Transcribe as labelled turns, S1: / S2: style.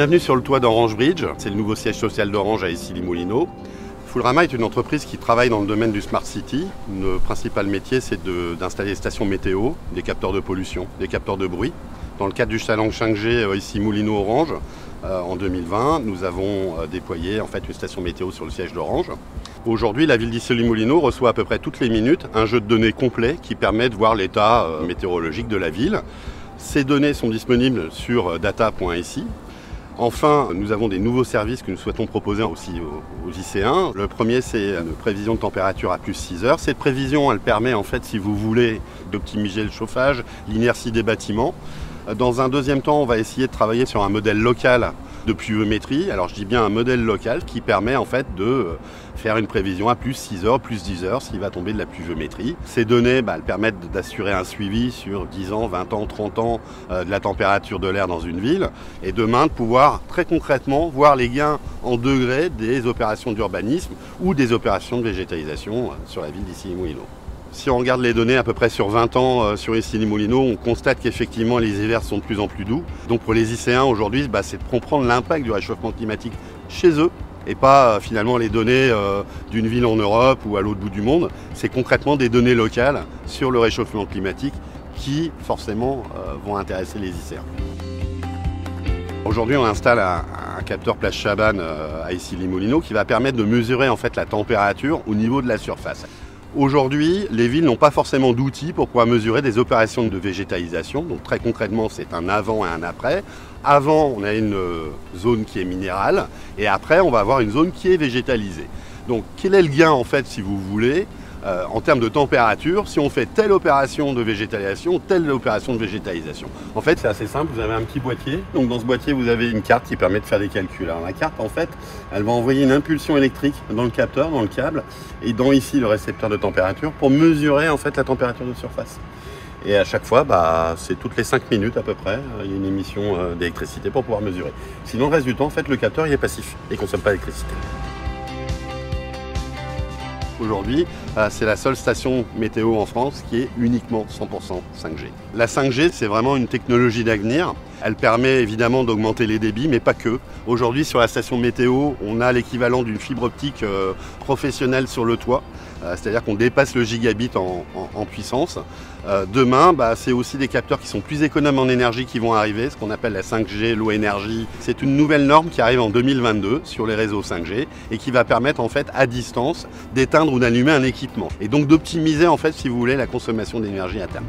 S1: Bienvenue sur le toit d'Orange Bridge, c'est le nouveau siège social d'Orange à Issy-les-Moulineaux. Fullrama est une entreprise qui travaille dans le domaine du Smart City. Notre principal métier, c'est d'installer des stations météo, des capteurs de pollution, des capteurs de bruit. Dans le cadre du challenge 5G Issy-Moulineaux Orange, en 2020, nous avons déployé une station météo sur le siège d'Orange. Aujourd'hui, la ville d'Issy-les-Moulineaux reçoit à peu près toutes les minutes un jeu de données complet qui permet de voir l'état météorologique de la ville. Ces données sont disponibles sur data.ici. Enfin, nous avons des nouveaux services que nous souhaitons proposer aussi aux lycéens. Le premier, c'est une prévision de température à plus 6 heures. Cette prévision, elle permet, si vous voulez, d'optimiser le chauffage, l'inertie des bâtiments. Dans un deuxième temps, on va essayer de travailler sur un modèle local de pluviométrie. Alors je dis bien un modèle local qui permet de faire une prévision à plus 6 heures, plus 10 heures s'il va tomber de la pluviométrie. Ces données elles permettent d'assurer un suivi sur 10 ans, 20 ans, 30 ans de la température de l'air dans une ville et demain de pouvoir très concrètement voir les gains en degrés des opérations d'urbanisme ou des opérations de végétalisation sur la ville d'Issy-les-Moulineaux. Si on regarde les données à peu près sur 20 ans sur Issy-les-Moulineaux, on constate qu'effectivement les hivers sont de plus en plus doux. Donc pour les lycéens aujourd'hui, c'est de comprendre l'impact du réchauffement climatique chez eux et pas finalement les données d'une ville en Europe ou à l'autre bout du monde. C'est concrètement des données locales sur le réchauffement climatique qui forcément vont intéresser les lycéens. Aujourd'hui, on installe un capteur Place Chabannes à Issy-les-Moulineaux qui va permettre de mesurer la température au niveau de la surface. Aujourd'hui, les villes n'ont pas forcément d'outils pour pouvoir mesurer des opérations de végétalisation. Donc très concrètement, c'est un avant et un après. Avant, on a une zone qui est minérale et après, on va avoir une zone qui est végétalisée. Donc quel est le gain si vous voulez en termes de température si on fait telle opération de végétalisation, telle opération de végétalisation. C'est assez simple, vous avez un petit boîtier. Donc dans ce boîtier, vous avez une carte qui permet de faire des calculs. Alors la carte, elle va envoyer une impulsion électrique dans le capteur, dans le câble, et dans ici le récepteur de température pour mesurer la température de surface. Et à chaque fois, c'est toutes les 5 minutes à peu près, il y a une émission d'électricité pour pouvoir mesurer. Sinon, le reste du temps, le capteur il est passif et ne consomme pas d'électricité. Aujourd'hui, c'est la seule station météo en France qui est uniquement 100% 5G. La 5G, c'est vraiment une technologie d'avenir. Elle permet évidemment d'augmenter les débits, mais pas que. Aujourd'hui, sur la station météo, on a l'équivalent d'une fibre optique professionnelle sur le toit. C'est-à-dire qu'on dépasse le gigabit en puissance. Demain, c'est aussi des capteurs qui sont plus économes en énergie qui vont arriver, ce qu'on appelle la 5G, low energy. C'est une nouvelle norme qui arrive en 2022 sur les réseaux 5G et qui va permettre à distance d'éteindre ou d'allumer un équipement. Et donc d'optimiser si vous voulez la consommation d'énergie à terme.